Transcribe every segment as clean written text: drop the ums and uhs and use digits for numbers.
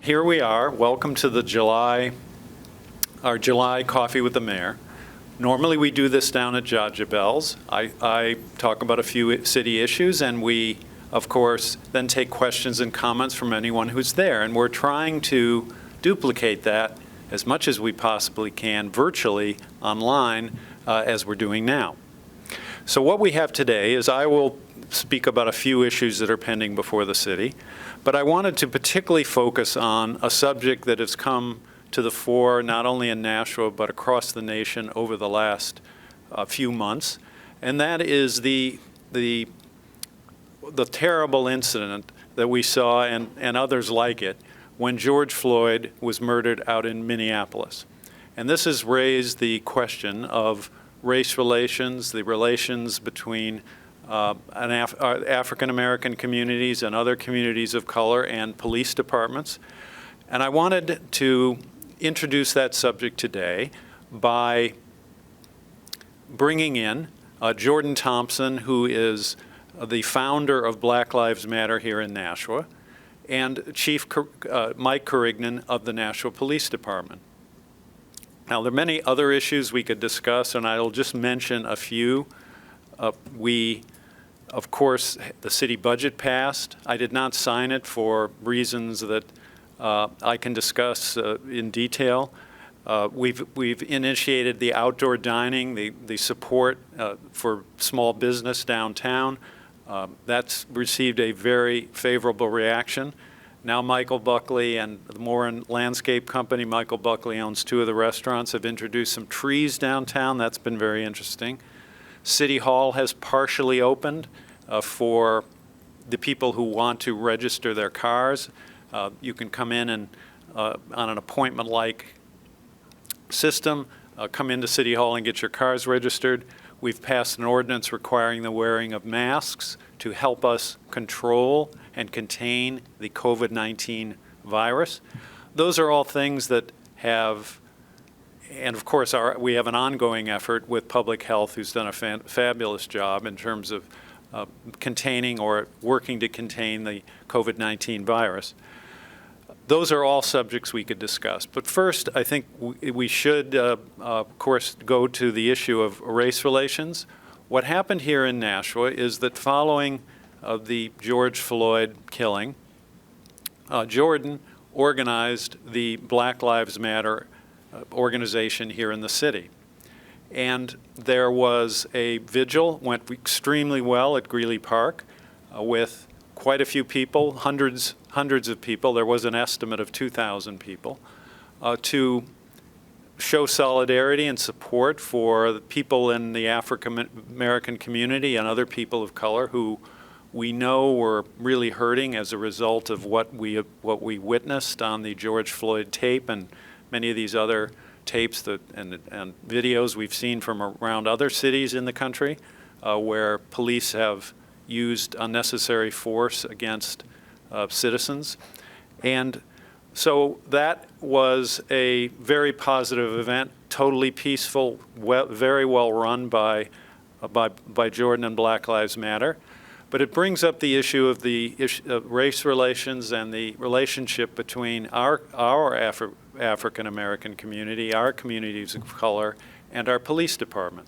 Here we are. Welcome to our July Coffee with the Mayor. Normally we do this down at Jajabel's. I talk about a few city issues, and we, of course, then take questions and comments from anyone who's there. And we're trying to duplicate that as much as we possibly can virtually online as we're doing now. So what we have today is I will speak about a few issues that are pending before the city, but I wanted to particularly focus on a subject that has come to the fore not only in Nashua but across the nation over the last few months, and that is the terrible incident that we saw and others like it when George Floyd was murdered out in Minneapolis. And this has raised the question of race relations, the relations between African American communities and other communities of color and police departments. And I wanted to introduce that subject today by bringing in Jordan Thompson, who is the founder of Black Lives Matter here in Nashua, and Chief Mike Carignan of the Nashua Police Department. Now, there are many other issues we could discuss, and I'll just mention a few. Of course, the city budget passed. I did not sign it for reasons that I can discuss in detail. We've initiated the outdoor dining, the support for small business downtown. That's received a very favorable reaction. Now Michael Buckley and the Morin Landscape Company, Michael Buckley owns 2 of the restaurants, have introduced some trees downtown. That's been very interesting. City Hall has partially opened for the people who want to register their cars. You can come in and on an appointment-like system, come into City Hall and get your cars registered. We've passed an ordinance requiring the wearing of masks to help us control and contain the COVID-19 virus. Those are all things that have, and of course we have an ongoing effort with public health, who's done a fabulous job in terms of containing or working to contain the COVID-19 virus. Those are all subjects we could discuss. But first, I think we should, of course, go to the issue of race relations. What happened here in Nashua is that following the George Floyd killing, Jordan organized the Black Lives Matter organization here in the city. And there was a vigil, went extremely well at Greeley Park with quite a few people, hundreds of people. There was an estimate of 2,000 people to show solidarity and support for the people in the African American community and other people of color who we know were really hurting as a result of what we witnessed on the George Floyd tape and many of these other tapes and videos we've seen from around other cities in the country where police have used unnecessary force against citizens. And so that was a very positive event, totally peaceful, very well run by Jordan and Black Lives Matter. But it brings up the issue of race relations and the relationship between our African American community, our communities of color, and our police department.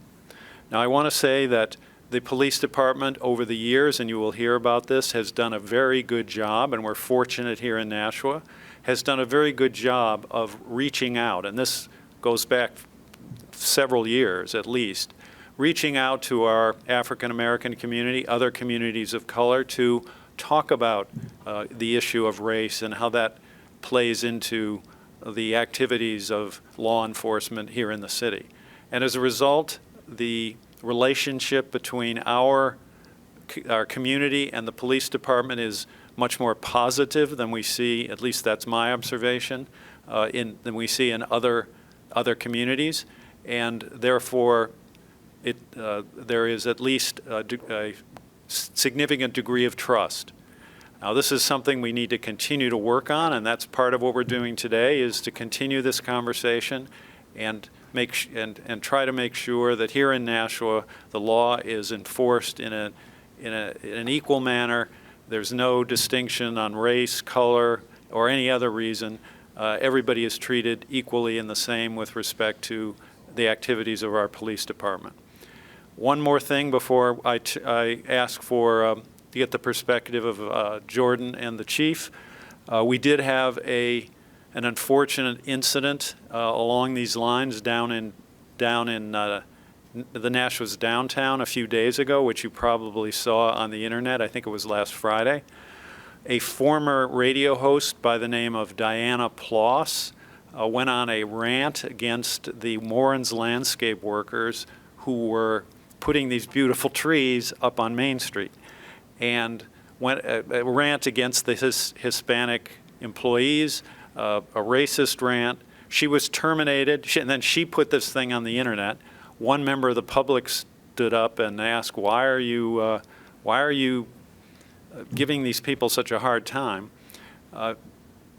Now, I want to say that the police department over the years, and you will hear about this, has done a very good job, and we're fortunate here in Nashua, has done a very good job of reaching out, and this goes back several years at least, reaching out to our African American community, other communities of color, to talk about the issue of race and how that plays into the activities of law enforcement here in the city. And as a result, the relationship between our community and the police department is much more positive than we see, at least that's my observation, than we see in other communities. And therefore, there is at least a significant degree of trust. Now, this is something we need to continue to work on, and that's part of what we're doing today, is to continue this conversation and try to make sure that here in Nashua the law is enforced in an equal manner. There's no distinction on race, color, or any other reason, everybody is treated equally and the same with respect to the activities of our police department. One more thing before I ask for to get the perspective of Jordan and the chief. We did have an unfortunate incident along these lines down in the Nashua's downtown a few days ago, which you probably saw on the internet. I think it was last Friday. A former radio host by the name of Diana Ploss went on a rant against the Moran's landscape workers who were putting these beautiful trees up on Main Street, and went a rant against the Hispanic employees, a racist rant. She was terminated, and then she put this thing on the internet. One member of the public stood up and asked, why are you giving these people such a hard time?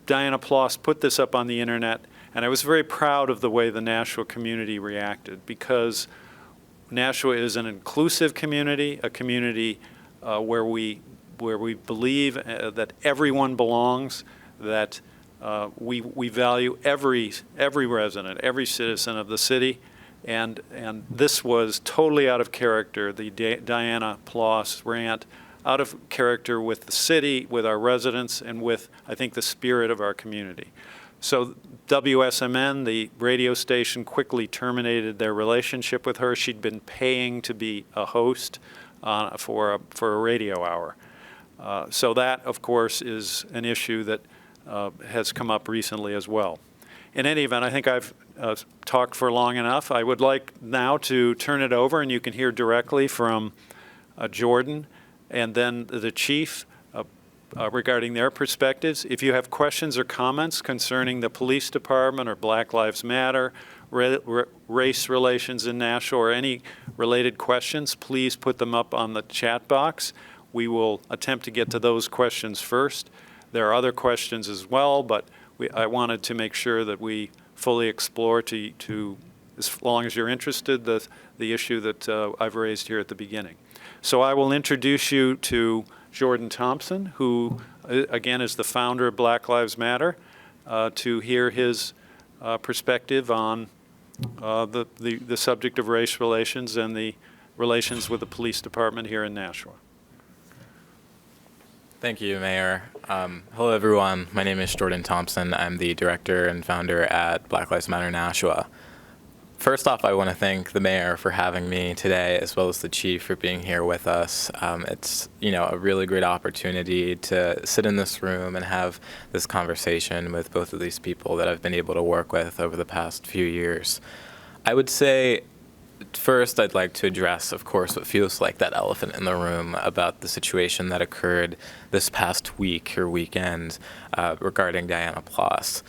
Diana Ploss put this up on the internet, and I was very proud of the way the Nashua community reacted, because Nashua is an inclusive community, a community where we believe that everyone belongs, that we value every resident, every citizen of the city, and this was totally out of character. The Diana Ploss rant, out of character with the city, with our residents, and with, I think, the spirit of our community. So WSMN, the radio station, quickly terminated their relationship with her. She'd been paying to be a host for a radio hour. So that, of course, is an issue that has come up recently as well. In any event, I think I've talked for long enough. I would like now to turn it over, and you can hear directly from Jordan and then the chief regarding their perspectives. If you have questions or comments concerning the police department or Black Lives Matter, race relations in Nashua, or any related questions, please put them up on the chat box. We will attempt to get to those questions first. There are other questions as well, but I wanted to make sure that we fully explore, to as long as you're interested, the issue that I've raised here at the beginning. So I will introduce you to Jordan Thompson, who again is the founder of Black Lives Matter, to hear his perspective on the subject of race relations and the relations with the police department here in Nashua. Thank you, Mayor. Hello, everyone. My name is Jordan Thompson. I'm the director and founder at Black Lives Matter Nashua. First off, I want to thank the mayor for having me today, as well as the chief for being here with us. It's a really great opportunity to sit in this room and have this conversation with both of these people that I've been able to work with over the past few years. I would say, first, I'd like to address, of course, what feels like that elephant in the room about the situation that occurred this past week or weekend regarding Diana Ploss.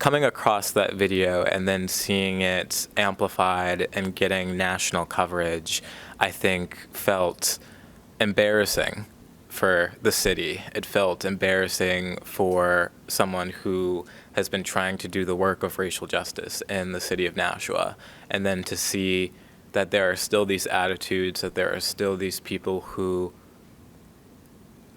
Coming across that video and then seeing it amplified and getting national coverage, I think felt embarrassing for the city. It felt embarrassing for someone who has been trying to do the work of racial justice in the city of Nashua. And then to see that there are still these attitudes, that there are still these people who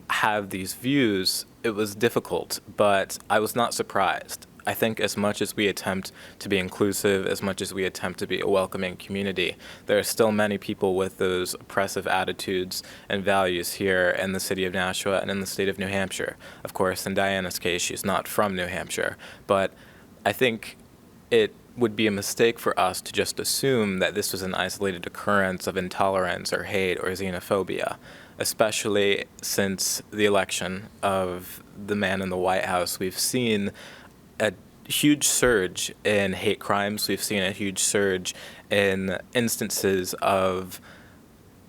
have these views, it was difficult, but I was not surprised. I think as much as we attempt to be inclusive, as much as we attempt to be a welcoming community, there are still many people with those oppressive attitudes and values here in the city of Nashua and in the state of New Hampshire. Of course, in Diana's case, she's not from New Hampshire, but I think it would be a mistake for us to just assume that this was an isolated occurrence of intolerance or hate or xenophobia, especially since the election of the man in the White House. We've seen a huge surge in hate crimes. We've seen a huge surge in instances of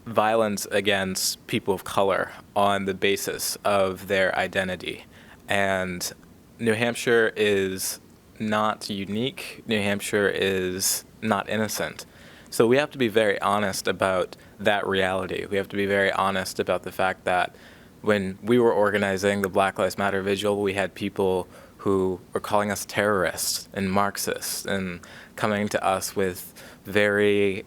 violence against people of color on the basis of their identity. And New Hampshire is not unique. New Hampshire is not innocent. So we have to be very honest about that reality. We have to be very honest about the fact that when we were organizing the Black Lives Matter Vigil, we had people who were calling us terrorists and Marxists and coming to us with very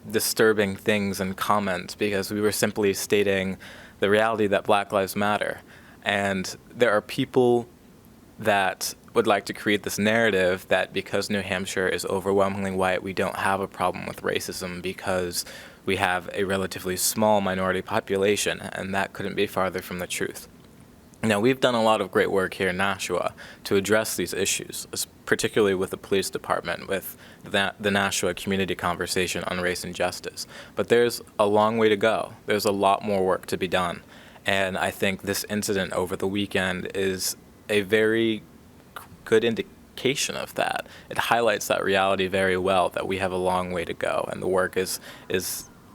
disturbing things and comments because we were simply stating the reality that Black Lives Matter. And there are people that would like to create this narrative that because New Hampshire is overwhelmingly white, we don't have a problem with racism because we have a relatively small minority population, and that couldn't be farther from the truth. Now, we've done a lot of great work here in Nashua to address these issues, particularly with the police department, with the Nashua Community Conversation on Race and Justice. But there's a long way to go. There's a lot more work to be done. And I think this incident over the weekend is a very good indication of that. It highlights that reality very well, that we have a long way to go, and the work is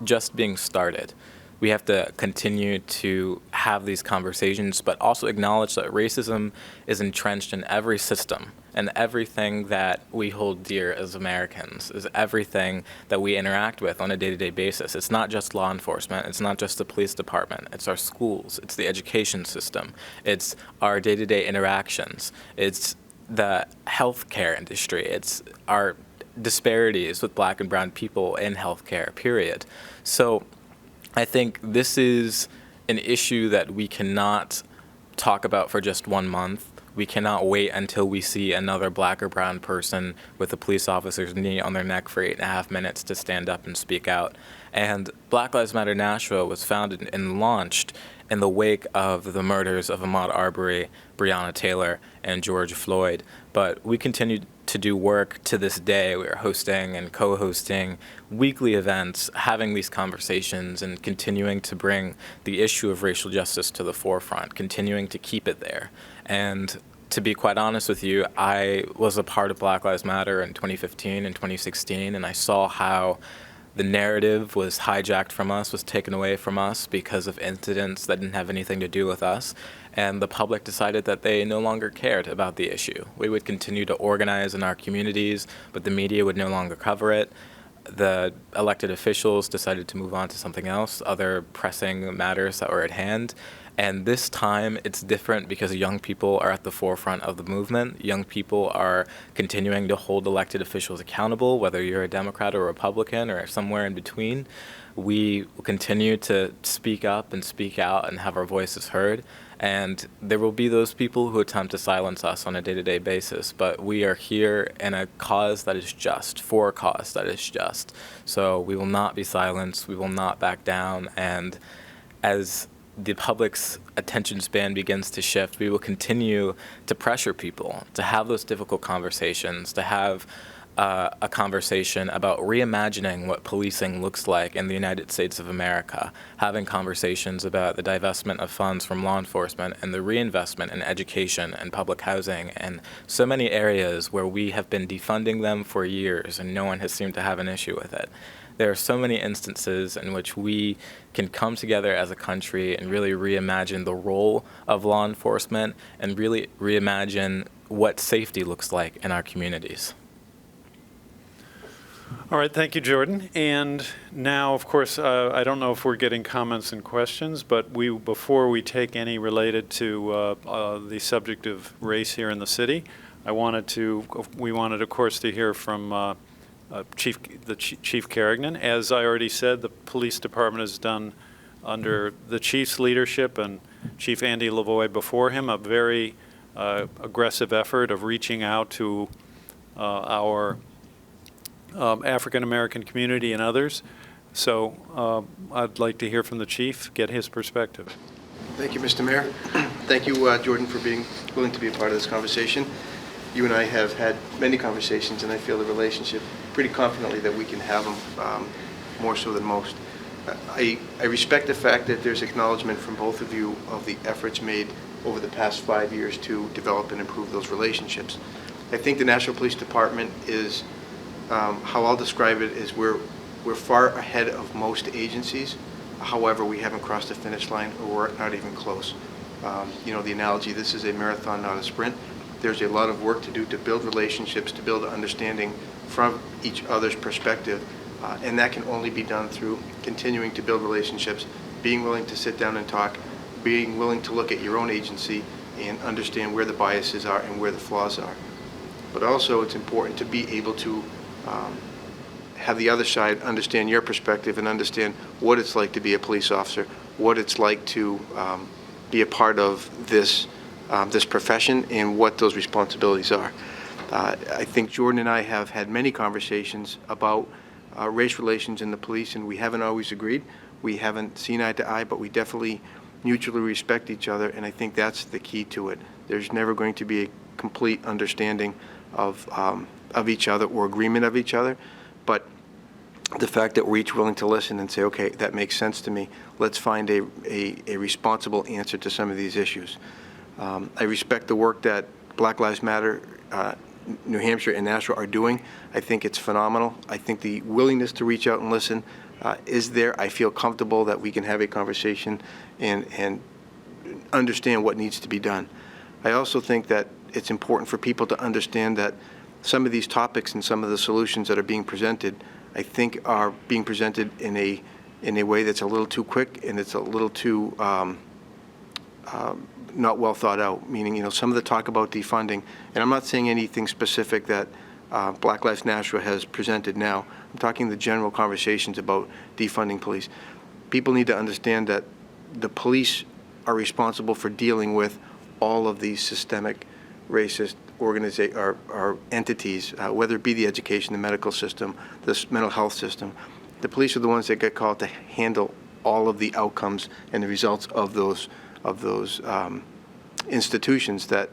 just being started. We have to continue to have these conversations, but also acknowledge that racism is entrenched in every system, and everything that we hold dear as Americans is everything that we interact with on a day-to-day basis. It's not just law enforcement, it's not just the police department, it's our schools, it's the education system, it's our day-to-day interactions, it's the healthcare industry, it's our disparities with black and brown people in healthcare, period. So I think this is an issue that we cannot talk about for just 1 month. We cannot wait until we see another black or brown person with a police officer's knee on their neck for 8.5 minutes to stand up and speak out. And Black Lives Matter Nashua was founded and launched in the wake of the murders of Ahmaud Arbery, Breonna Taylor, and George Floyd. But we continue to do work to this day. We are hosting and co-hosting weekly events, having these conversations, and continuing to bring the issue of racial justice to the forefront, continuing to keep it there. And to be quite honest with you, I was a part of Black Lives Matter in 2015 and 2016, and I saw how the narrative was hijacked from us, was taken away from us because of incidents that didn't have anything to do with us. And the public decided that they no longer cared about the issue. We would continue to organize in our communities, but the media would no longer cover it. The elected officials decided to move on to something else, other pressing matters that were at hand. And this time it's different because young people are at the forefront of the movement. Young people are continuing to hold elected officials accountable, whether you're a Democrat or Republican or somewhere in between. We will continue to speak up and speak out and have our voices heard. And there will be those people who attempt to silence us on a day-to-day basis, but we are here in a cause that is just, for a cause that is just. So we will not be silenced, we will not back down, and as the public's attention span begins to shift, we will continue to pressure people to have those difficult conversations, to have a conversation about reimagining what policing looks like in the United States of America, having conversations about the divestment of funds from law enforcement and the reinvestment in education and public housing and so many areas where we have been defunding them for years and no one has seemed to have an issue with it. There are so many instances in which we can come together as a country and really reimagine the role of law enforcement and really reimagine what safety looks like in our communities. All right, thank you, Jordan. And now, of course, I don't know if we're getting comments and questions, but before we take any related to the subject of race here in the city, we wanted, of course, to hear from Chief Carignan. As I already said, the police department has done, under the chief's leadership and Chief Andy Lavoie before him, a very aggressive effort of reaching out to our African-American community and others. So I'd like to hear from the chief, get his perspective. Thank you, Mr. Mayor. Thank you, Jordan, for being willing to be a part of this conversation. You and I have had many conversations, and I feel the relationship pretty confidently that we can have them more so than most. I respect the fact that there's acknowledgement from both of you of the efforts made over the past 5 years to develop and improve those relationships. I think the National Police Department is, how I'll describe it, is we're far ahead of most agencies. However, we haven't crossed the finish line, or we're not even close. You know, the analogy, this is a marathon, not a sprint. There's a lot of work to do to build relationships, to build understanding from each other's perspective, and that can only be done through continuing to build relationships, being willing to sit down and talk, being willing to look at your own agency and understand where the biases are and where the flaws are. But also it's important to be able to have the other side understand your perspective and understand what it's like to be a police officer, what it's like to be a part of this this profession and what those responsibilities are. I think Jordan and I have had many conversations about race relations in the police, and we haven't always agreed. We haven't seen eye to eye, but we definitely mutually respect each other, and I think that's the key to it. There's never going to be a complete understanding of each other or agreement of each other, but the fact that we're each willing to listen and say, okay, that makes sense to me. Let's find a responsible answer to some of these issues. I respect the work that Black Lives Matter, New Hampshire and Nashua are doing. I think it's phenomenal. I think the willingness to reach out and listen is there. I feel comfortable that we can have a conversation and understand what needs to be done. I also think that it's important for people to understand that some of these topics and some of the solutions that are being presented, I think, are being presented in a way that's a little too quick and it's a little too not well thought out. Meaning, some of the talk about defunding, and I'm not saying anything specific that Black Lives Nashua has presented now. I'm talking the general conversations about defunding police. People need to understand that the police are responsible for dealing with all of these systemic racist or entities, whether it be the education, the medical system, the mental health system. The police are the ones that get called to handle all of the outcomes and the results of those institutions that,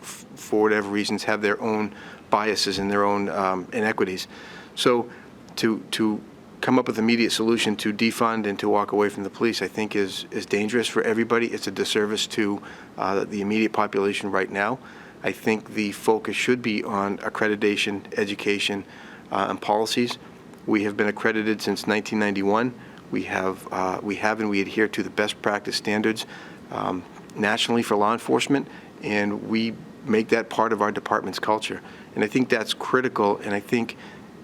for whatever reasons, have their own biases and their own inequities. So to come up with an immediate solution to defund and to walk away from the police, I think is dangerous for everybody. It's a disservice to the immediate population right now. I think the focus should be on accreditation, education, and policies. We have been accredited since 1991. We adhere to the best practice standards nationally for law enforcement, and we make that part of our department's culture. And I think that's critical, and I think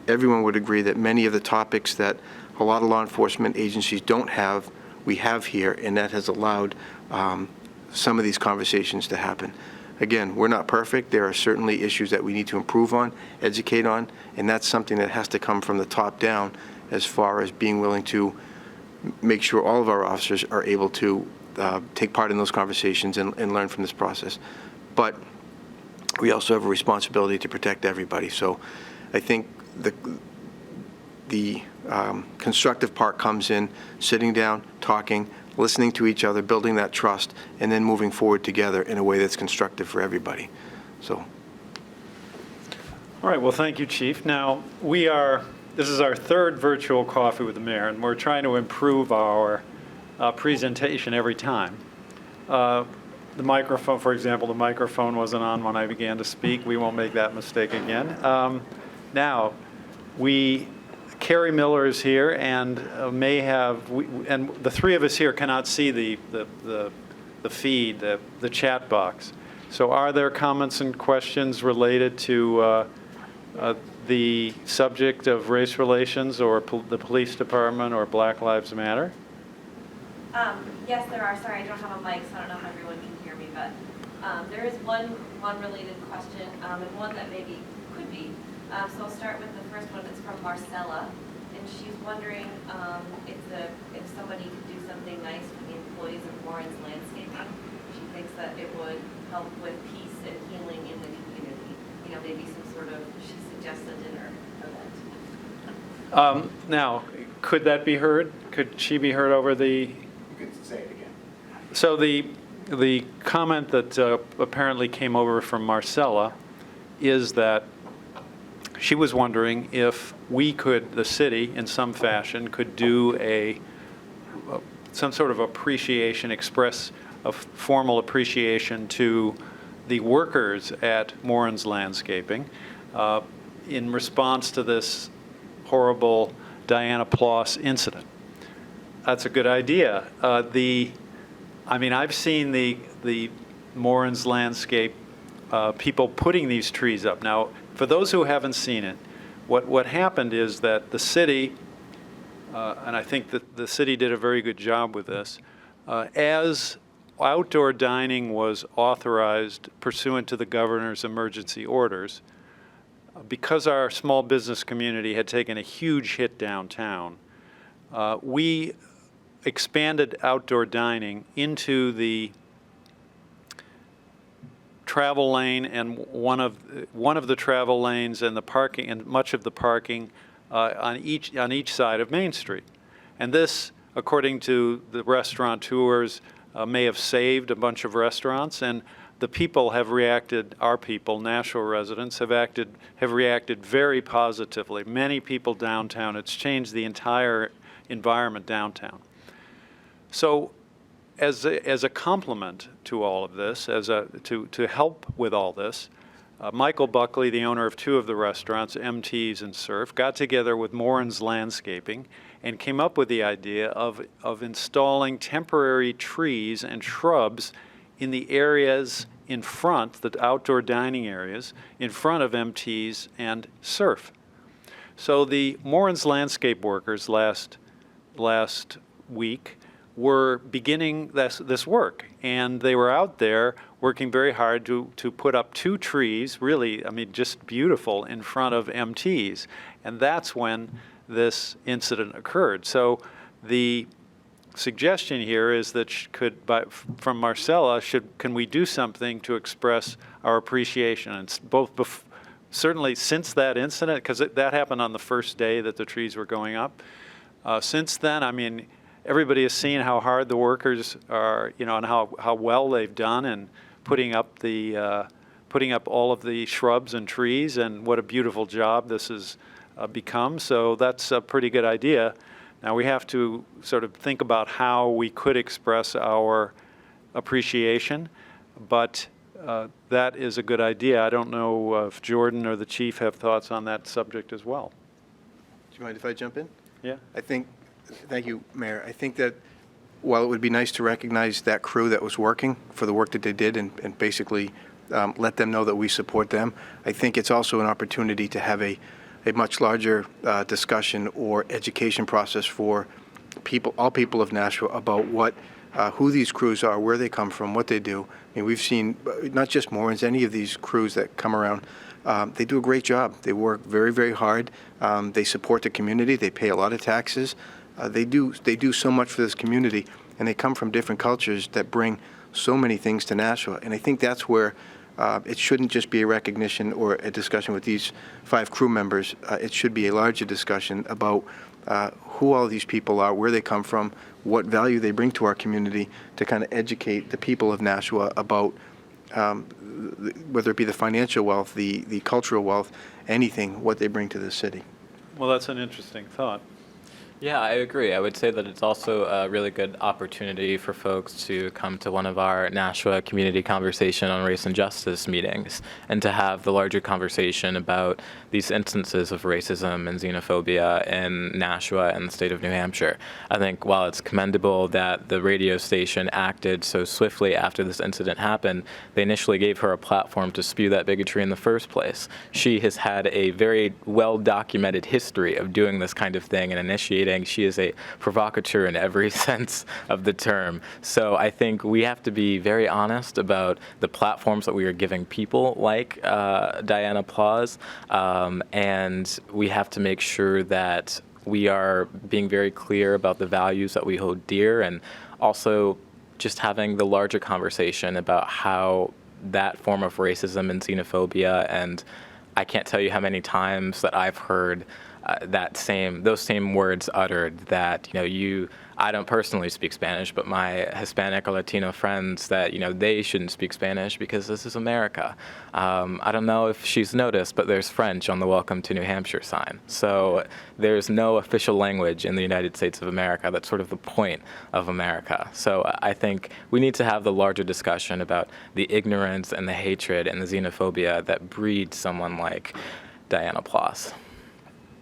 everyone would agree that many of the topics that a lot of law enforcement agencies don't have, we have here, and that has allowed some of these conversations to happen. Again, we're not perfect. There are certainly issues that we need to improve on, educate on, and that's something that has to come from the top down as far as being willing to make sure all of our officers are able to take part in those conversations and learn from this process. But we also have a responsibility to protect everybody. So I think the constructive part comes in sitting down, talking, listening to each other, building that trust, and then moving forward together in a way that's constructive for everybody. So. All right, well, thank you, Chief. Now, this is our third virtual coffee with the mayor, and we're trying to improve our presentation every time. The microphone, for example, the microphone wasn't on when I began to speak. We won't make that mistake again. Now, Carrie Miller is here and and the three of us here cannot see the feed, the chat box. So are there comments and questions related to the subject of race relations or the police department or Black Lives Matter? Yes, there are. Sorry, I don't have a mic, so I don't know if everyone can hear me, but there is one related question and one that maybe could be. So I'll start with the first one. It's from Marcella, and she's wondering if somebody could do something nice for the employees of Warren's Landscaping. She thinks that it would help with peace and healing in the community. Maybe some sort of, she suggests a dinner event. Now, could that be heard? Could she be heard over the? You could say it again. So the comment that apparently came over from Marcella is that she was wondering if the city, in some fashion, could do some sort of appreciation, express a formal appreciation to the workers at Moran's Landscaping in response to this horrible Diana Ploss incident. That's a good idea. I've seen the Moran's Landscape people putting these trees up. Now, for those who haven't seen it, what happened is that the city, and I think that the city did a very good job with this, as outdoor dining was authorized pursuant to the governor's emergency orders, because our small business community had taken a huge hit downtown, we expanded outdoor dining into the travel lane, and one of the travel lanes and the parking and much of the parking on each side of Main Street. And this, according to the restaurateurs, may have saved a bunch of restaurants, and the people have reacted, our people, Nashua residents, have reacted very positively. Many people downtown, it's changed the entire environment downtown. So as a complement to all of this, to help with all this, Michael Buckley, the owner of two of the restaurants, MT's and Surf, got together with Morin's Landscaping and came up with the idea of installing temporary trees and shrubs in the areas in front, the outdoor dining areas, in front of MT's and Surf. So the Morin's landscape workers last week were beginning this work, and they were out there working very hard to put up two trees, really, I mean, just beautiful, in front of MT's. And that's when this incident occurred. So the suggestion here is that from Marcella, can we do something to express our appreciation? And both certainly since that incident, because that happened on the first day that the trees were going up. Since then, I mean, everybody has seen how hard the workers are, you know, and how well they've done in putting up all of the shrubs and trees, and what a beautiful job this has become. So that's a pretty good idea. Now we have to sort of think about how we could express our appreciation, but that is a good idea. I don't know if Jordan or the chief have thoughts on that subject as well. Do you mind if I jump in? Yeah. Thank you, Mayor. I think that while it would be nice to recognize that crew that was working for the work that they did and basically let them know that we support them, I think it's also an opportunity to have a much larger discussion or education process for all people of Nashua about who these crews are, where they come from, what they do. I mean, we've seen not just Morins, any of these crews that come around, they do a great job. They work very, very hard. They support the community. They pay a lot of taxes. They do so much for this community, and they come from different cultures that bring so many things to Nashua. And I think that's where it shouldn't just be a recognition or a discussion with these 5 crew members. It should be a larger discussion about who all these people are, where they come from, what value they bring to our community, to kind of educate the people of Nashua about whether it be the financial wealth, the cultural wealth, anything, what they bring to the city. Well, that's an interesting thought. Yeah, I agree. I would say that it's also a really good opportunity for folks to come to one of our Nashua Community Conversation on Race and Justice meetings and to have the larger conversation about these instances of racism and xenophobia in Nashua and the state of New Hampshire. I think while it's commendable that the radio station acted so swiftly after this incident happened, they initially gave her a platform to spew that bigotry in the first place. She has had a very well-documented history of doing this kind of thing and initiating. She is a provocateur in every sense of the term. So I think we have to be very honest about the platforms that we are giving people like Diana Plaus, and we have to make sure that we are being very clear about the values that we hold dear, and also just having the larger conversation about how that form of racism and xenophobia, and I can't tell you how many times that I've heard those same words uttered, that, I don't personally speak Spanish, but my Hispanic or Latino friends, that, they shouldn't speak Spanish because this is America. I don't know if she's noticed, but there's French on the Welcome to New Hampshire sign. So there's no official language in the United States of America. That's sort of the point of America. So I think we need to have the larger discussion about the ignorance and the hatred and the xenophobia that breeds someone like Diana Plaus.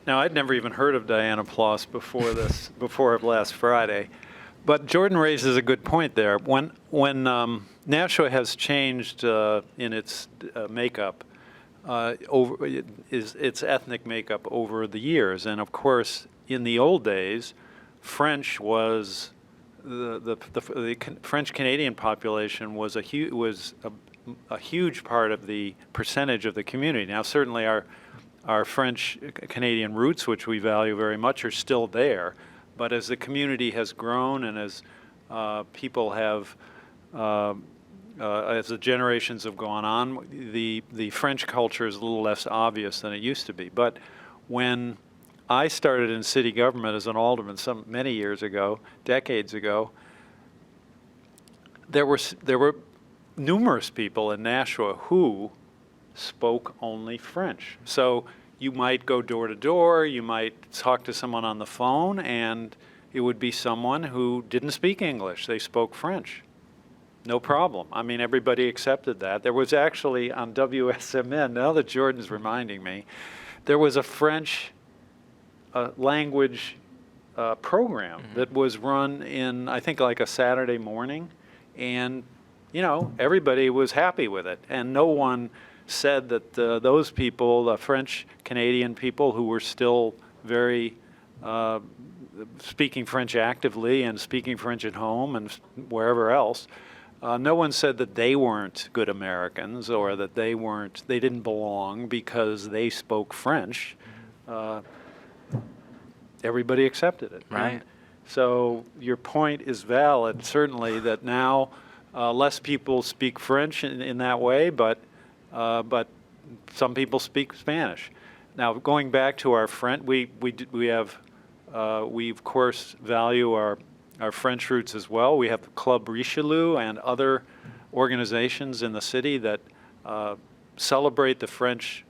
Now, I'd never even heard of Diana Plaus before last Friday, but Jordan raises a good point there. When Nashua has changed in its makeup, its ethnic makeup over the years, and of course, in the old days, French was the French Canadian population was a huge part of the percentage of the community. Now, certainly our French Canadian roots, which we value very much, are still there. But as the community has grown and as people have as the generations have gone on, the French culture is a little less obvious than it used to be. But when I started in city government as an alderman many years ago, decades ago, there were numerous people in Nashua who spoke only French. So you might go door to door, you might talk to someone on the phone, and it would be someone who didn't speak English. They spoke French. No problem. I mean, everybody accepted that. There was actually on WSMN, now that Jordan's reminding me, there was a French language program that was run in, I think, like a Saturday morning. And, you know, everybody was happy with it. And no one said that those people, the French-Canadian people who were still very speaking French actively and speaking French at home and wherever else, no one said that they weren't good Americans or that they didn't belong because they spoke French. Everybody accepted it. Right. And so your point is valid, certainly, that now less people speak French in that way, but some people speak Spanish. Now, going back to our French, we of course value our French roots as well. We have Club Richelieu and other organizations in the city that celebrate the French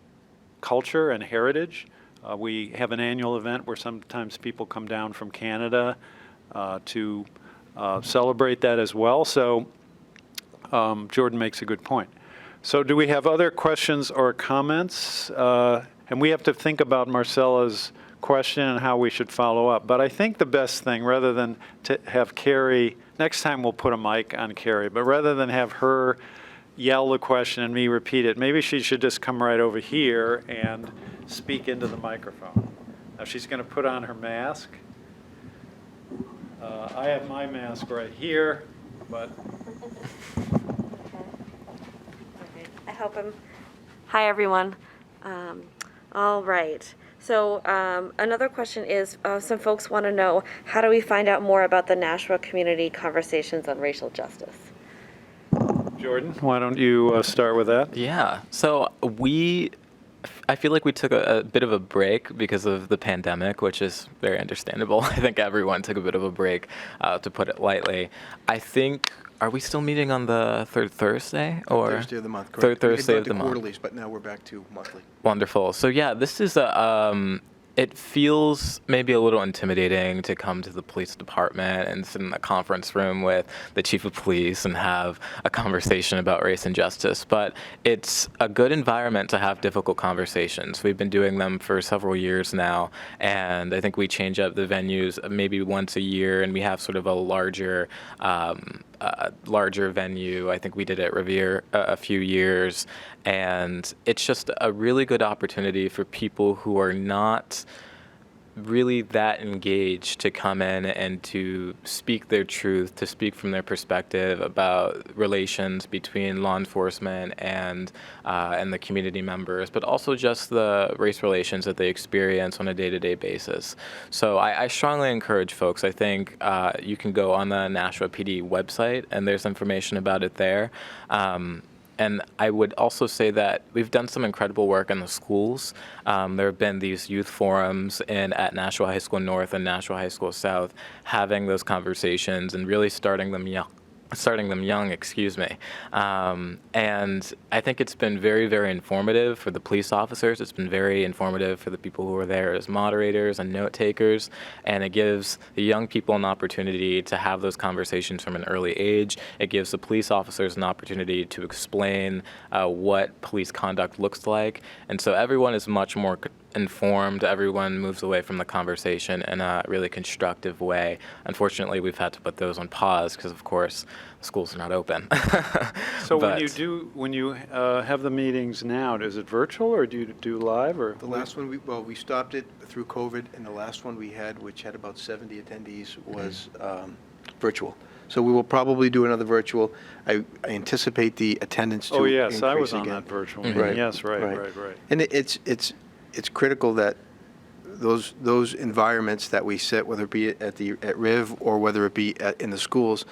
culture and heritage. We have an annual event where sometimes people come down from Canada to celebrate that as well. So Jordan makes a good point. So do we have other questions or comments? And we have to think about Marcella's question and how we should follow up. But I think the best thing, rather than to have Carrie, next time we'll put a mic on Carrie, but rather than have her yell the question and me repeat it, maybe she should just come right over here and speak into the microphone. Now she's going to put on her mask. I have my mask right here, but... Okay. I help him. Hi, everyone. All right. So another question is, some folks want to know, how do we find out more about the Nashua Community Conversations on Racial Justice? Jordan, why don't you start with that? Yeah. So I feel like we took a bit of a break because of the pandemic, which is very understandable. I think everyone took a bit of a break, to put it lightly. I think, are we still meeting on the third Thursday? Or Thursday of the month, correct. Third Thursday of the We had month. quarterlies, but now we're back to monthly. Wonderful. So yeah, this is it feels maybe a little intimidating to come to the police department and sit in a conference room with the chief of police and have a conversation about race and justice. But it's a good environment to have difficult conversations. We've been doing them for several years now, and I think we change up the venues maybe once a year, and we have sort of a larger venue. I think we did at Revere a few years, and it's just a really good opportunity for people who are not really that engaged to come in and to speak their truth, to speak from their perspective about relations between law enforcement and the community members, but also just the race relations that they experience on a day-to-day basis. So I strongly encourage folks. I think you can go on the Nashua PD website, and there's information about it there. And I would also say that we've done some incredible work in the schools. There have been these youth forums at Nashua High School North and Nashua High School South, having those conversations and really starting them young, and I think it's been very, very informative for the police officers. It's been very informative for the people who are there as moderators and note takers, and it gives the young people an opportunity to have those conversations from an early age. It gives the police officers an opportunity to explain what police conduct looks like, and so everyone is much more informed. Everyone moves away from the conversation in a really constructive way. Unfortunately, we've had to put those on pause because, of course, schools are not open. So when you have the meetings now, is it virtual or do you do live? Or The last one, we stopped it through COVID, and the last one we had, which had about 70 attendees, was virtual. So we will probably do another virtual. I anticipate the attendance to increase I was on again. that virtual Mhm. meeting. Right, Yes, right. And it's critical that those environments that we sit, whether it be at Riv or whether it be in the schools,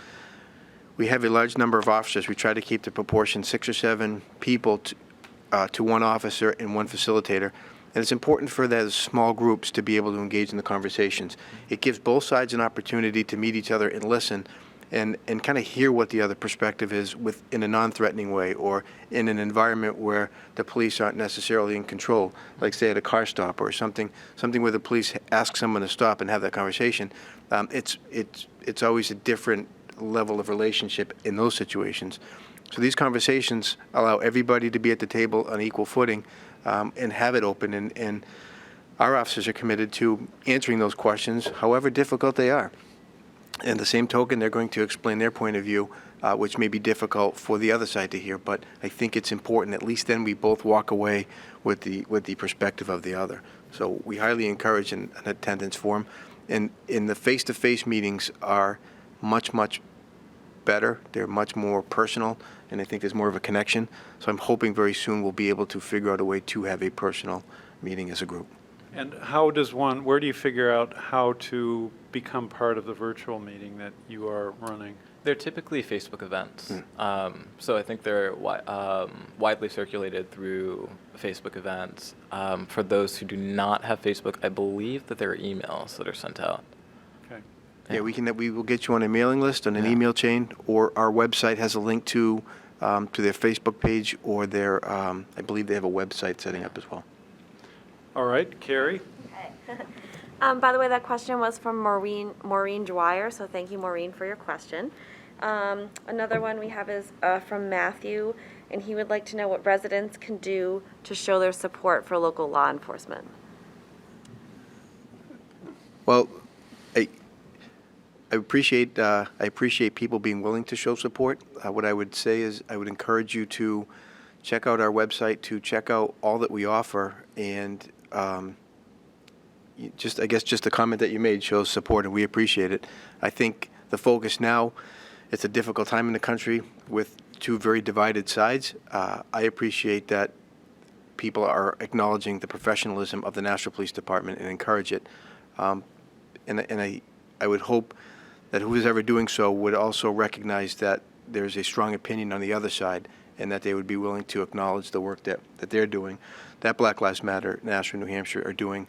we have a large number of officers. We try to keep the proportion 6 or 7 people to one officer and one facilitator. And it's important for those small groups to be able to engage in the conversations. It gives both sides an opportunity to meet each other and listen and kind of hear what the other perspective is in a non-threatening way, or in an environment where the police aren't necessarily in control, like say at a car stop or something where the police ask someone to stop and have that conversation. It's always a different level of relationship in those situations. So these conversations allow everybody to be at the table on equal footing, and have it open, and our officers are committed to answering those questions, however difficult they are. And the same token, they're going to explain their point of view, which may be difficult for the other side to hear, but I think it's important, at least then we both walk away with the perspective of the other. So we highly encourage an attendance form, and the face-to-face meetings are much, much better. They're much more personal, and I think there's more of a connection. So I'm hoping very soon we'll be able to figure out a way to have a personal meeting as a group. And where do you figure out how to become part of the virtual meeting that you are running? They're typically Facebook events. So I think they're widely circulated through Facebook events. For those who do not have Facebook, I believe that there are emails that are sent out. Okay. Yeah, we will get you on a mailing list, on an email chain, or our website has a link to their Facebook page, or their, I believe they have a website setting up as well. All right, Carrie? Okay. By the way, that question was from Maureen Dwyer, so thank you, Maureen, for your question. Another one we have is from Matthew, and he would like to know what residents can do to show their support for local law enforcement. Well, I appreciate people being willing to show support. What I would say is I would encourage you to check out our website, to check out all that we offer, and just a comment that you made shows support, and we appreciate it. I think the focus now, it's a difficult time in the country with two very divided sides. I appreciate that people are acknowledging the professionalism of the Nashua Police Department and encourage it. And I would hope that who is ever doing so would also recognize that there's a strong opinion on the other side, and that they would be willing to acknowledge the work that they're doing, that Black Lives Matter, Nashua, New Hampshire are doing,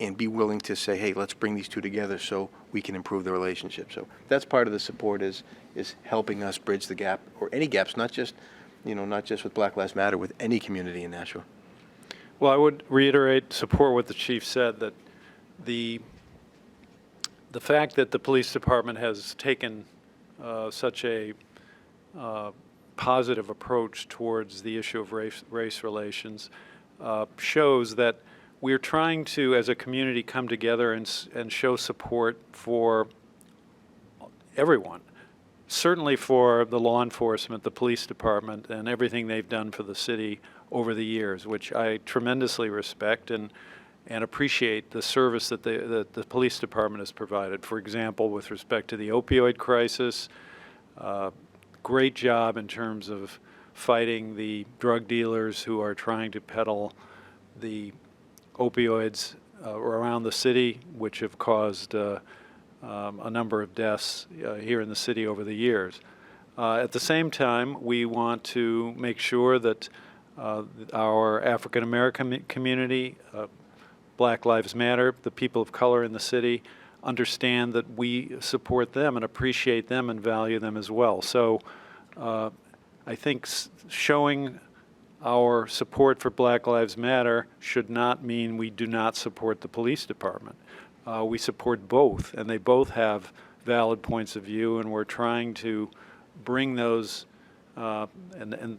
and be willing to say, hey, let's bring these two together so we can improve the relationship. So that's part of the support, is helping us bridge the gap, or any gaps, not just with Black Lives Matter, with any community in Nashua. Well, I would support what the chief said, that the fact that the police department has taken such a positive approach towards the issue of race relations shows that we're trying to, as a community, come together and show support for everyone. Certainly for the law enforcement, the police department, and everything they've done for the city over the years, which I tremendously respect and appreciate the service that the police department has provided. For example, with respect to the opioid crisis, great job in terms of fighting the drug dealers who are trying to peddle the opioids around the city, which have caused a number of deaths here in the city over the years. At the same time, we want to make sure that our African American community, Black Lives Matter, the people of color in the city, understand that we support them and appreciate them and value them as well. So I think showing our support for Black Lives Matter should not mean we do not support the police department. We support both, and they both have valid points of view, and we're trying to bring those, and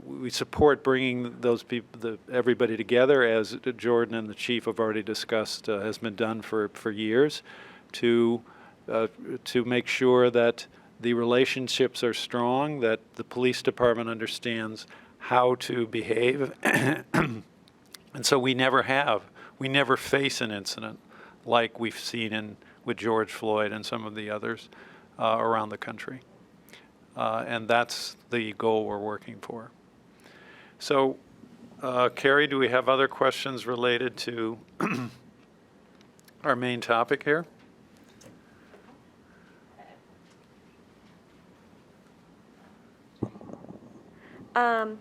we support bringing those people, everybody together, as Jordan and the chief have already discussed, has been done for years, to make sure that the relationships are strong, that the police department understands how to behave, and so we never face an incident like we've seen with George Floyd and some of the others around the country. And that's the goal we're working for. So, Carrie, do we have other questions related to our main topic here? Well,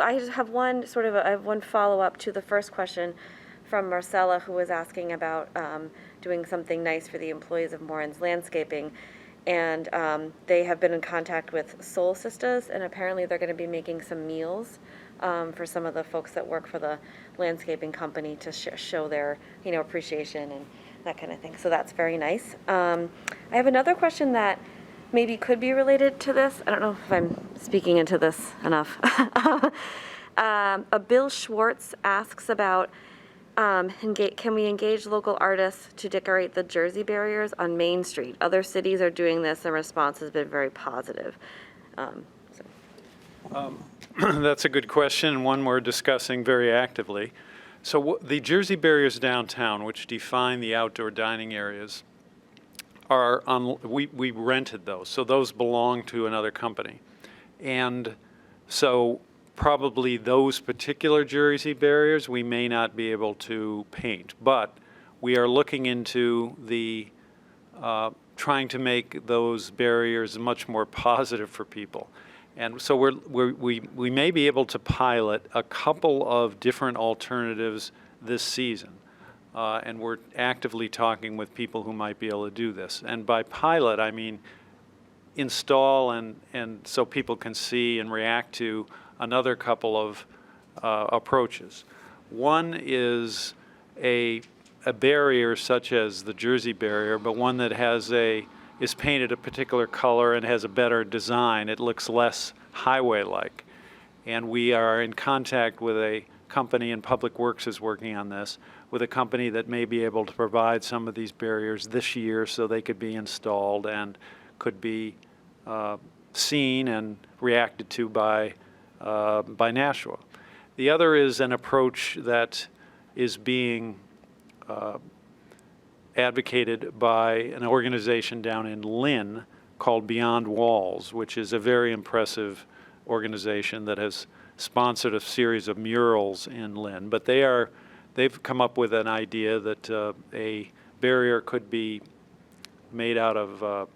I just have one I have one follow-up to the first question from Marcella, who was asking about doing something nice for the employees of Moran's Landscaping. And they have been in contact with Soul Sisters, and apparently they're going to be making some meals for some of the folks that work for the landscaping company to show their, appreciation and that kind of thing. So that's very nice. I have another question that maybe could be related to this. I don't know if I'm speaking into this enough. Bill Schwartz asks about can we engage local artists to decorate the Jersey barriers on Main Street? Other cities are doing this, and response has been very positive. That's a good question, and one we're discussing very actively. So the Jersey barriers downtown, which define the outdoor dining areas, are we rented those, so those belong to another company. And so probably those particular Jersey barriers we may not be able to paint, but we are looking into the trying to make those barriers much more positive for people. And so we may be able to pilot a couple of different alternatives this season. And we're actively talking with people who might be able to do this. And by pilot, I mean install and so people can see and react to another couple of approaches. One is a barrier such as the Jersey barrier, but one that is painted a particular color and has a better design. It looks less highway-like. And we are in contact with a company, and Public Works is working on this, with a company that may be able to provide some of these barriers this year so they could be installed and could be seen and reacted to by Nashua. The other is an approach that is being advocated by an organization down in Lynn called Beyond Walls, which is a very impressive organization that has sponsored a series of murals in Lynn. But they've come up with an idea that a barrier could be made out of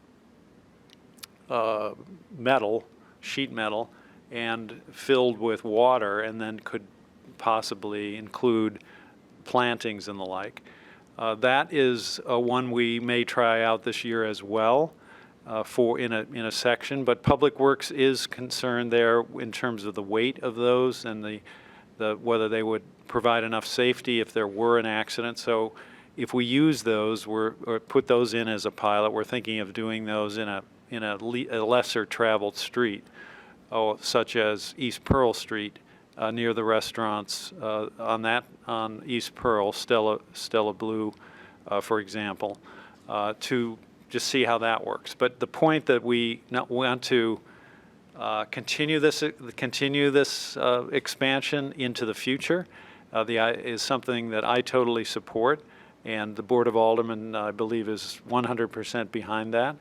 metal, sheet metal, and filled with water, and then could possibly include plantings and the like. That is one we may try out this year as well in a section, but Public Works is concerned there in terms of the weight of those and the whether they would provide enough safety if there were an accident. So if we use those or put those in as a pilot, we're thinking of doing those in a lesser traveled street, such as East Pearl Street, near the restaurants on East Pearl, Stella Blue, for example, to just see how that works. But the point that we want to continue this expansion into the future is something that I totally support, and the Board of Aldermen, I believe, is 100% behind that.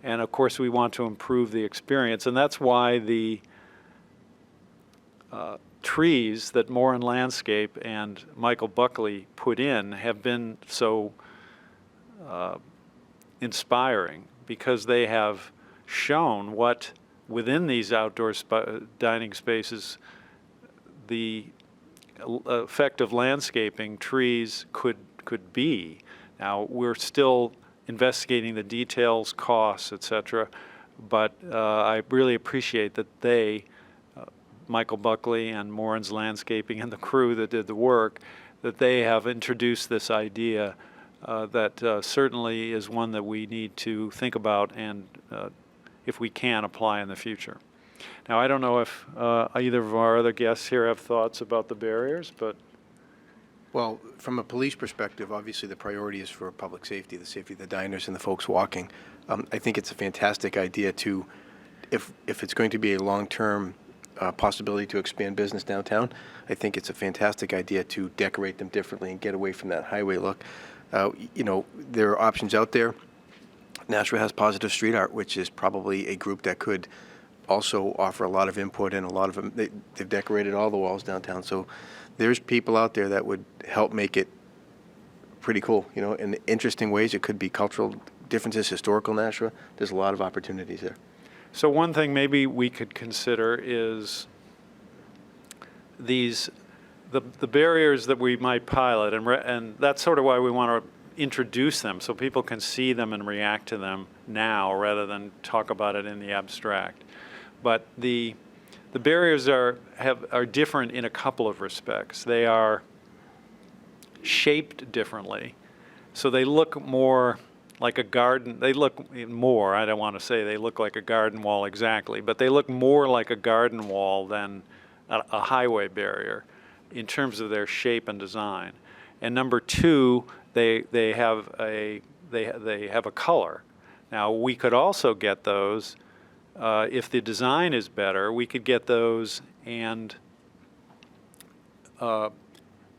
And of course, we want to improve the experience, and that's why the trees that Moran Landscape and Michael Buckley put in have been so inspiring, because they have shown what within these outdoor dining spaces the effect of landscaping trees could be. Now, we're still investigating the details, costs, etc., but I really appreciate that Michael Buckley and Moran's Landscaping and the crew that did the work, that they have introduced this idea that certainly is one that we need to think about and, if we can, apply in the future. Now, I don't know if either of our other guests here have thoughts about the barriers, but... Well, from a police perspective, obviously the priority is for public safety, the safety of the diners and the folks walking. I think it's a fantastic idea to, if it's going to be a long-term possibility to expand business downtown, I think it's a fantastic idea to decorate them differently and get away from that highway look. There are options out there. Nashua has Positive Street Art, which is probably a group that could also offer a lot of input, and a lot of them, they've decorated all the walls downtown. So there's people out there that would help make it pretty cool, in interesting ways. It could be cultural differences, historical Nashua. There's a lot of opportunities there. So one thing maybe we could consider is the barriers that we might pilot, and that's sort of why we want to introduce them so people can see them and react to them now rather than talk about it in the abstract. But the barriers are different in a couple of respects. They are shaped differently, so they look more like a garden. They look more, I don't want to say they look like a garden wall exactly, but they look more like a garden wall than a highway barrier in terms of their shape and design. And number two, they have a color. Now, we could also get those, if the design is better, we could get those and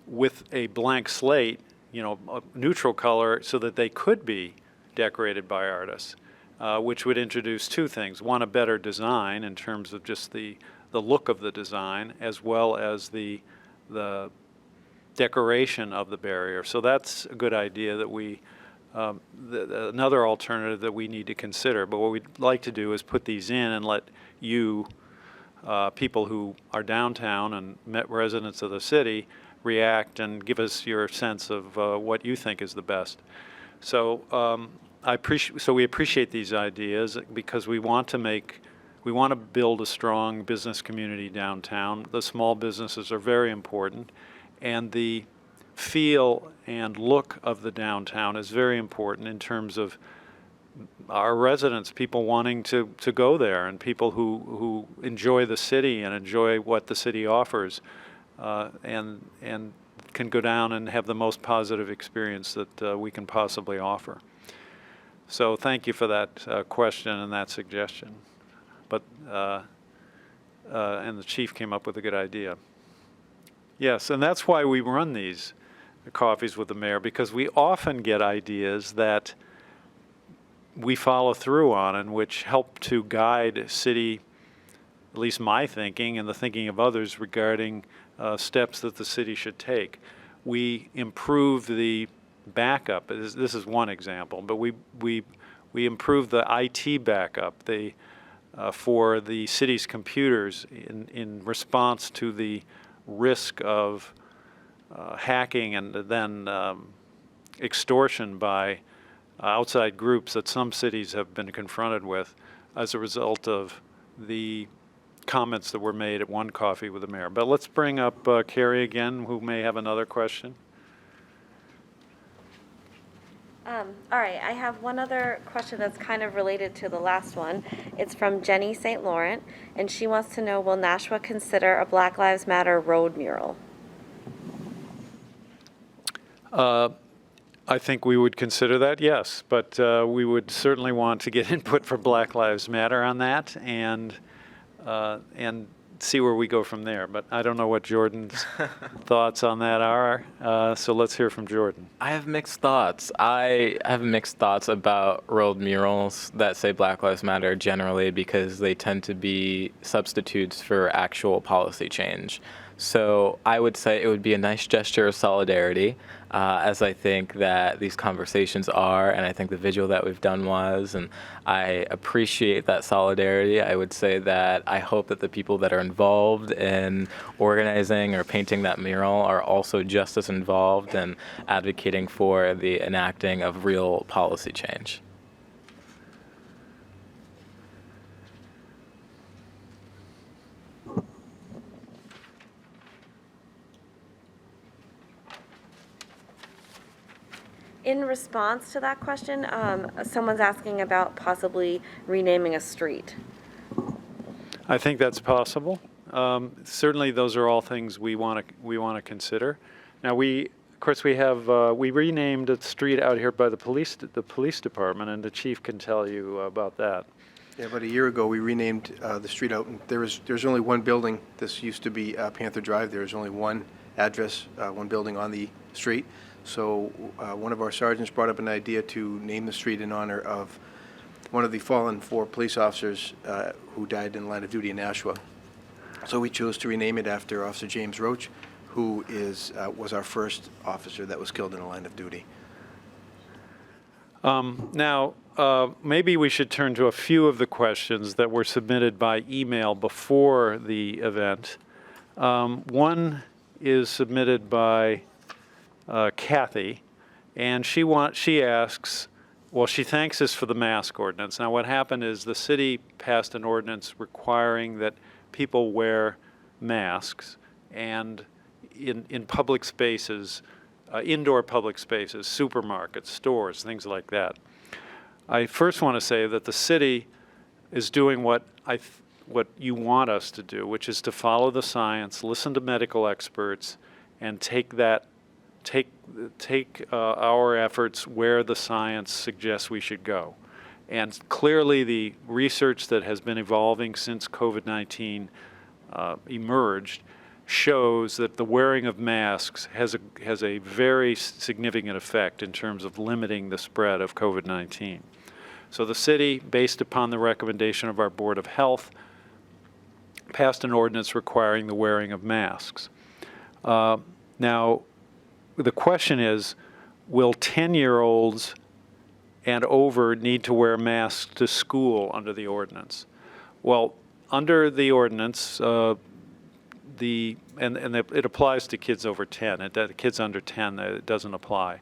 with a blank slate, a neutral color, so that they could be decorated by artists, which would introduce two things. One, a better design in terms of just the look of the design, as well as the decoration of the barrier. So that's a good idea that another alternative that we need to consider. But what we'd like to do is put these in and let you, people who are downtown and residents of the city, react and give us your sense of what you think is the best. So we appreciate these ideas because we want to build a strong business community downtown. The small businesses are very important, and the feel and look of the downtown is very important in terms of our residents, people wanting to go there, and people who enjoy the city and enjoy what the city offers, and can go down and have the most positive experience that we can possibly offer. So thank you for that question and that suggestion. But and the chief came up with a good idea. Yes, and that's why we run these coffees with the mayor, because we often get ideas that we follow through on and which help to guide city, at least my thinking and the thinking of others regarding steps that the city should take. We improve the backup. This is one example, but we improve the IT backup for the city's computers in response to the risk of hacking and then extortion by outside groups that some cities have been confronted with as a result of the comments that were made at one coffee with the mayor. But let's bring up Carrie again, who may have another question. All right, I have one other question that's kind of related to the last one. It's from Jenny St. Laurent, and she wants to know, will Nashua consider a Black Lives Matter road mural? I think we would consider that, yes, but we would certainly want to get input for Black Lives Matter on that and see where we go from there. But I don't know what Jordan's thoughts on that are, so let's hear from Jordan. I have mixed thoughts. I have mixed thoughts about road murals that say Black Lives Matter generally because they tend to be substitutes for actual policy change. So I would say it would be a nice gesture of solidarity, as I think that these conversations are, and I think the vigil that we've done was, and I appreciate that solidarity. I would say that I hope that the people that are involved in organizing or painting that mural are also just as involved in advocating for the enacting of real policy change. In response to that question, someone's asking about possibly renaming a street. I think that's possible. Certainly, those are all things we want to consider. Now, we renamed a street out here by the police department, and the chief can tell you about that. Yeah, about a year ago, we renamed the street out. And there's only one building. This used to be Panther Drive. There's only one address, one building on the street. So one of our sergeants brought up an idea to name the street in honor of one of the fallen 4 police officers who died in the line of duty in Nashua. So we chose to rename it after Officer James Roach, who was our first officer that was killed in the line of duty. Now, maybe we should turn to a few of the questions that were submitted by email before the event. One is submitted by Kathy, and she asks, well, she thanks us for the mask ordinance. Now, what happened is the city passed an ordinance requiring that people wear masks, and in public spaces, indoor public spaces, supermarkets, stores, things like that. I first want to say that the city is doing what you want us to do, which is to follow the science, listen to medical experts, and take our efforts where the science suggests we should go. And clearly the research that has been evolving since COVID-19 emerged shows that the wearing of masks has a very significant effect in terms of limiting the spread of COVID-19. So the city, based upon the recommendation of our Board of Health, passed an ordinance requiring the wearing of masks. Now, the question is, will 10-year-olds and over need to wear masks to school under the ordinance? Well, under the ordinance, it applies to kids over 10. Kids under 10, it doesn't apply.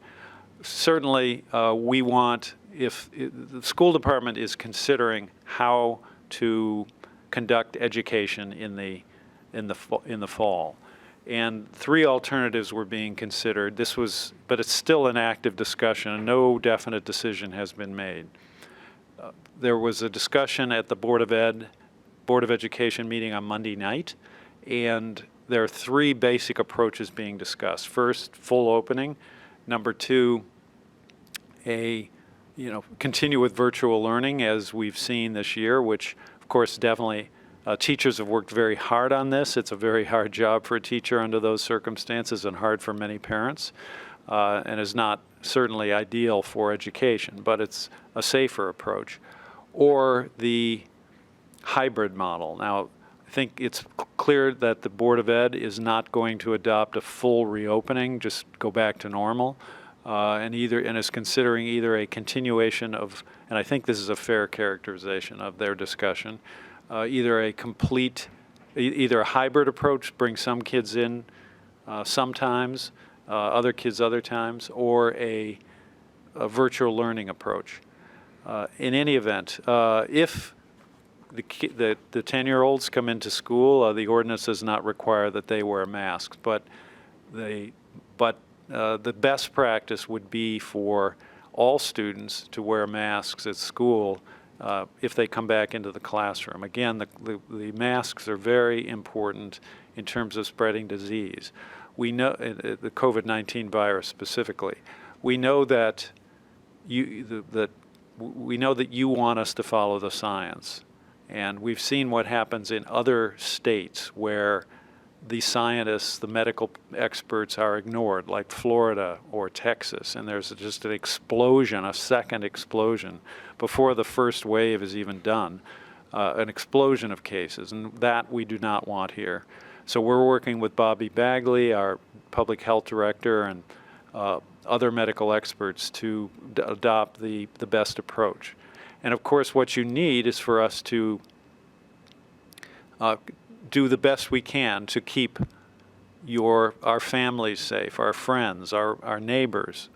Certainly, we want, if the school department is considering how to conduct education in the fall, and 3 alternatives were being considered. But it's still an active discussion, and no definite decision has been made. There was a discussion at the Board of Education meeting on Monday night, and there are 3 basic approaches being discussed. First, full opening. Number 2, continue with virtual learning as we've seen this year, which of course definitely teachers have worked very hard on this. It's a very hard job for a teacher under those circumstances and hard for many parents, and is not certainly ideal for education, but it's a safer approach. Or the hybrid model. Now, I think it's clear that the Board of Ed is not going to adopt a full reopening, just go back to normal, and is considering either a continuation of, and I think this is a fair characterization of their discussion, either a hybrid approach, bring some kids in sometimes, other kids other times, or a virtual learning approach. In any event, if the 10-year-olds come into school, the ordinance does not require that they wear masks, but the best practice would be for all students to wear masks at school if they come back into the classroom. Again, the masks are very important in terms of spreading disease. We know the COVID-19 virus specifically. We know that you want us to follow the science. And we've seen what happens in other states where the scientists, the medical experts are ignored, like Florida or Texas, and there's just an explosion, a second explosion, before the first wave is even done, an explosion of cases, and that we do not want here. So we're working with Bobby Bagley, our public health director, and other medical experts to adopt the best approach. And of course, what you need is for us to do the best we can to keep our families safe, our friends, our neighbors,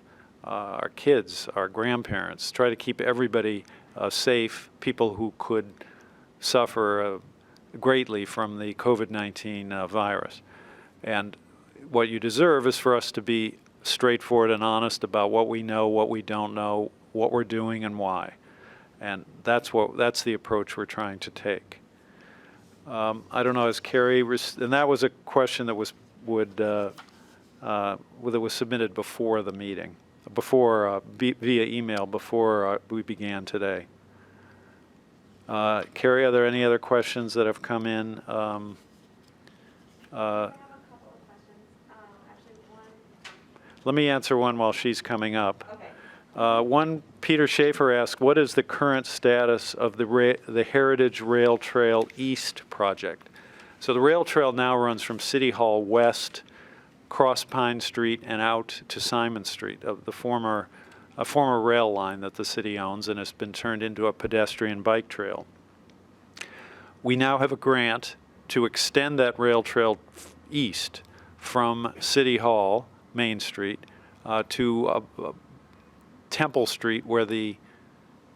our kids, our grandparents. Try to keep everybody safe, people who could suffer greatly from the COVID-19 virus. And what you deserve is for us to be straightforward and honest about what we know, what we don't know, what we're doing, and why. And that's the approach we're trying to take. I don't know, as Carrie, and that was a question that was submitted before the meeting, via email before we began today. Carrie, are there any other questions that have come in? I have a couple of questions. Actually, one. Let me answer one while she's coming up. Okay. One, Peter Schaefer asked, what is the current status of the Heritage Rail Trail East project? So the rail trail now runs from City Hall West, across Pine Street, and out to Simon Street, of a former rail line that the city owns, and has been turned into a pedestrian bike trail. We now have a grant to extend that rail trail east from City Hall, Main Street, to Temple Street, where the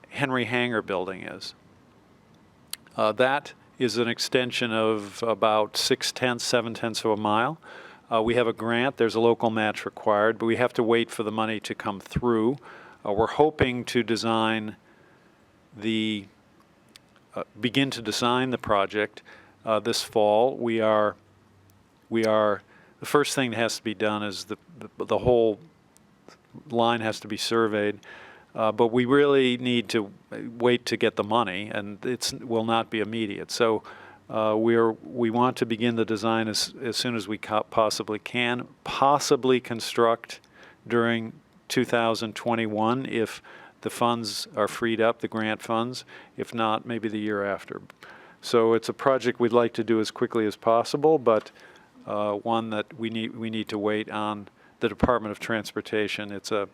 Henry Hangar building is. That is an extension of about 7/10 of a mile. We have a grant. There's a local match required, but we have to wait for the money to come through. We're hoping to begin to design the project this fall. The first thing that has to be done is the whole line has to be surveyed. But we really need to wait to get the money, and it will not be immediate. So we want to begin the design as soon as we possibly can, possibly construct during 2021 if the funds are freed up, the grant funds. If not, maybe the year after. So it's a project we'd like to do as quickly as possible, but one that we need to wait on the Department of Transportation. It's an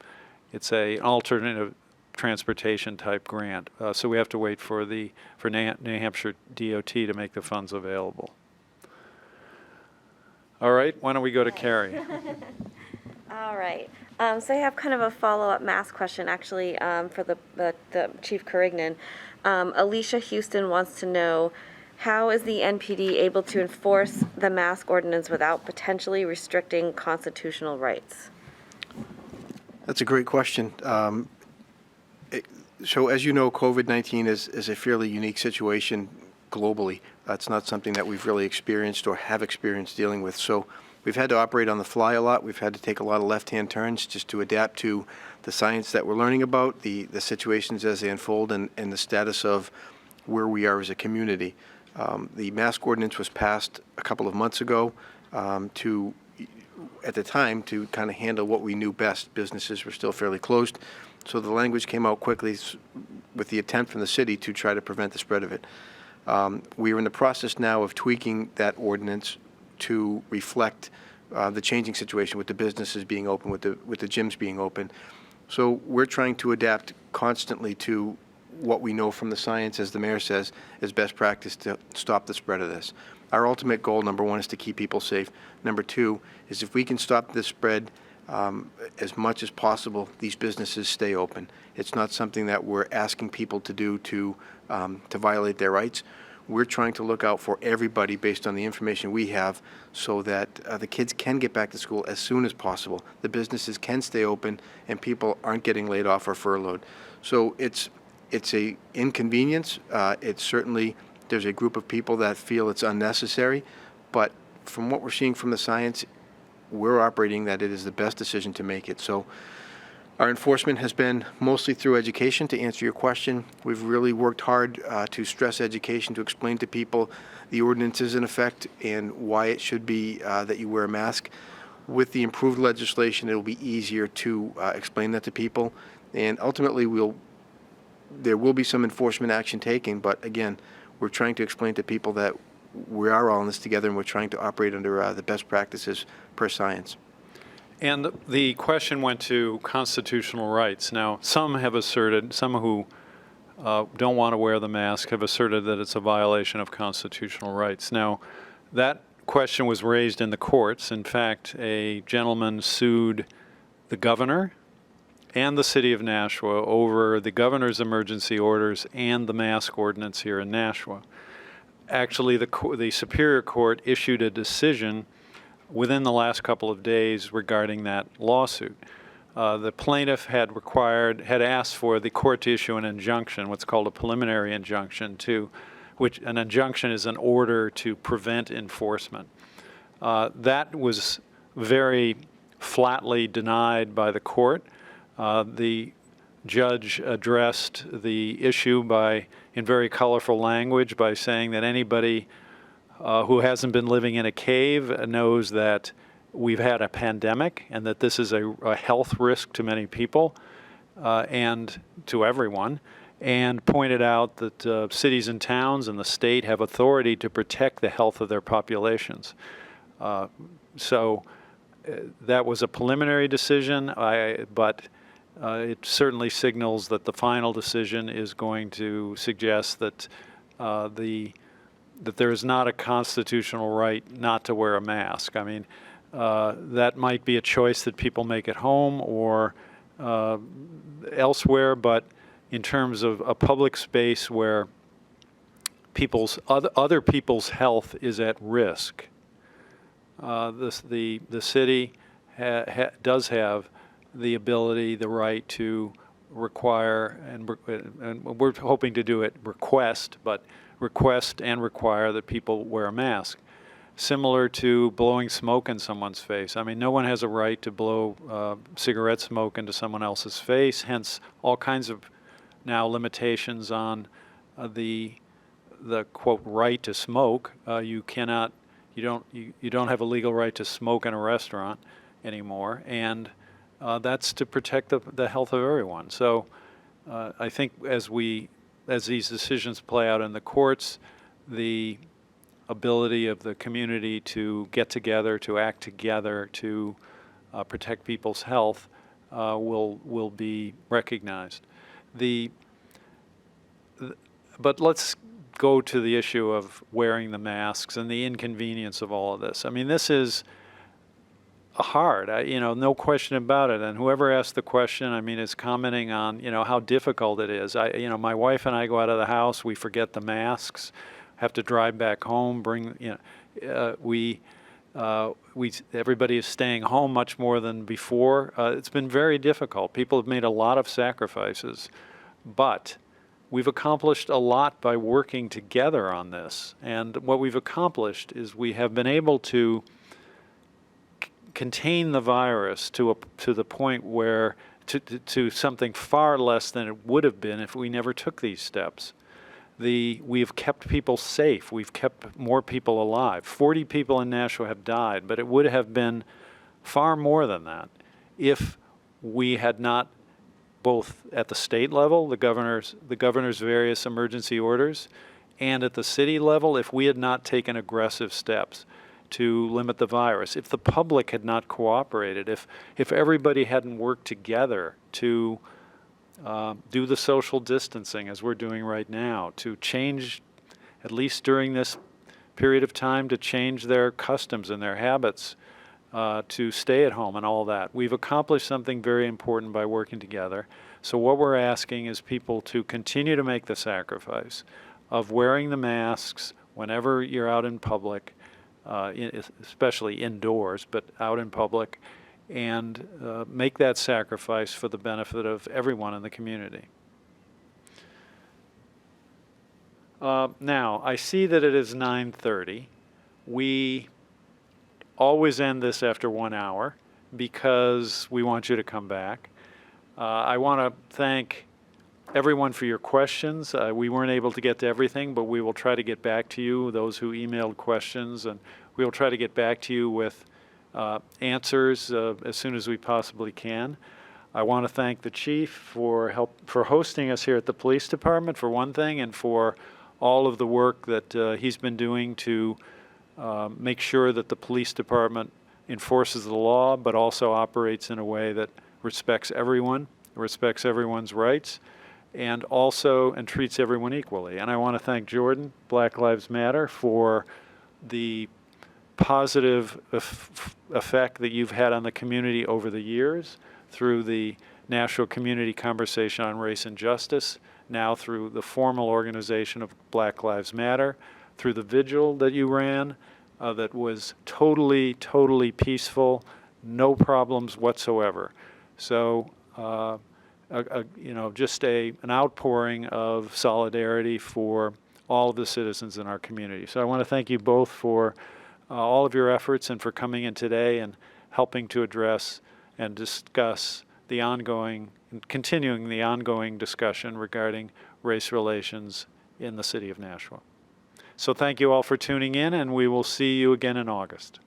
alternative transportation type grant. So we have to wait for New Hampshire DOT to make the funds available. All right, why don't we go to Carrie? All right. So I have kind of a follow-up mask question, actually, for the Chief Carignan. Alicia Houston wants to know, how is the NPD able to enforce the mask ordinance without potentially restricting constitutional rights? That's a great question. So as you know, COVID-19 is a fairly unique situation globally. That's not something that we've really experienced or have experienced dealing with. So we've had to operate on the fly a lot. We've had to take a lot of left-hand turns just to adapt to the science that we're learning about, the situations as they unfold, and the status of where we are as a community. The mask ordinance was passed a couple of months ago at the time to kind of handle what we knew best. Businesses were still fairly closed. So the language came out quickly with the attempt from the city to try to prevent the spread of it. We are in the process now of tweaking that ordinance to reflect the changing situation with the businesses being open, with the gyms being open. So we're trying to adapt constantly to what we know from the science, as the mayor says, is best practice to stop the spread of this. Our ultimate goal, number one, is to keep people safe. Number two is if we can stop this spread as much as possible, these businesses stay open. It's not something that we're asking people to do to violate their rights. We're trying to look out for everybody based on the information we have so that the kids can get back to school as soon as possible. The businesses can stay open and people aren't getting laid off or furloughed. So it's a inconvenience. It's certainly, there's a group of people that feel it's unnecessary, but from what we're seeing from the science, we're operating that it is the best decision to make it. So our enforcement has been mostly through education. To answer your question, we've really worked hard to stress education, to explain to people the ordinances in effect and why it should be that you wear a mask. With the improved legislation, it'll be easier to explain that to people. And ultimately, there will be some enforcement action taken, but again, we're trying to explain to people that we are all in this together and we're trying to operate under the best practices per science. And the question went to constitutional rights. Now, some who don't want to wear the mask have asserted that it's a violation of constitutional rights. Now, that question was raised in the courts. In fact, a gentleman sued the governor and the city of Nashua over the governor's emergency orders and the mask ordinance here in Nashua. Actually, the Superior Court issued a decision within the last couple of days regarding that lawsuit. The plaintiff had asked for the court to issue an injunction, what's called a preliminary injunction, which an injunction is an order to prevent enforcement. That was very flatly denied by the court. The judge addressed the issue in very colorful language by saying that anybody who hasn't been living in a cave knows that we've had a pandemic and that this is a health risk to many people and to everyone, and pointed out that cities and towns and the state have authority to protect the health of their populations. So that was a preliminary decision, but it certainly signals that the final decision is going to suggest that the that there is not a constitutional right not to wear a mask. I mean, that might be a choice that people make at home or elsewhere, but in terms of a public space where other people's health is at risk, the city does have the ability, the right to require, and we're hoping to do it request and require that people wear a mask. Similar to blowing smoke in someone's face. I mean, no one has a right to blow cigarette smoke into someone else's face, hence all kinds of now limitations on the quote right to smoke. You don't have a legal right to smoke in a restaurant anymore, and that's to protect the health of everyone. So I think as these decisions play out in the courts, the ability of the community to get together, to act together, to protect people's health will be recognized. But let's go to the issue of wearing the masks and the inconvenience of all of this. I mean, this is hard, no question about it. And whoever asked the question, I mean, is commenting on, how difficult it is. My wife and I go out of the house, we forget the masks, have to drive back home, everybody is staying home much more than before. It's been very difficult. People have made a lot of sacrifices, but we've accomplished a lot by working together on this. And what we've accomplished is we have been able to contain the virus to the point where to something far less than it would have been if we never took these steps. We've kept people safe. We've kept more people alive. 40 people in Nashua have died, but it would have been far more than that if we had not, both at the state level, the governor's various emergency orders, and at the city level, if we had not taken aggressive steps to limit the virus, if the public had not cooperated, if everybody hadn't worked together to do the social distancing as we're doing right now, to change, at least during this period of time, to change their customs and their habits, to stay at home and all that. We've accomplished something very important by working together. So what we're asking is people to continue to make the sacrifice of wearing the masks whenever you're out in public, especially indoors, but out in public, and make that sacrifice for the benefit of everyone in the community. Now, I see that it is 9:30. We always end this after 1 hour because we want you to come back. I want to thank everyone for your questions. We weren't able to get to everything, but we will try to get back to you, those who emailed questions, and we will try to get back to you with answers as soon as we possibly can. I want to thank the chief for hosting us here at the police department, for one thing, and for all of the work that he's been doing to make sure that the police department enforces the law, but also operates in a way that respects everyone, respects everyone's rights, and treats everyone equally. And I want to thank Jordan, Black Lives Matter, for the positive effect that you've had on the community over the years through the National Community Conversation on Race and Justice, now through the formal organization of Black Lives Matter, through the vigil that you ran that was totally, totally peaceful, no problems whatsoever. So, just an outpouring of solidarity for all of the citizens in our community. So I want to thank you both for all of your efforts and for coming in today and helping to address and discuss continuing the ongoing discussion regarding race relations in the city of Nashua. So thank you all for tuning in, and we will see you again in August.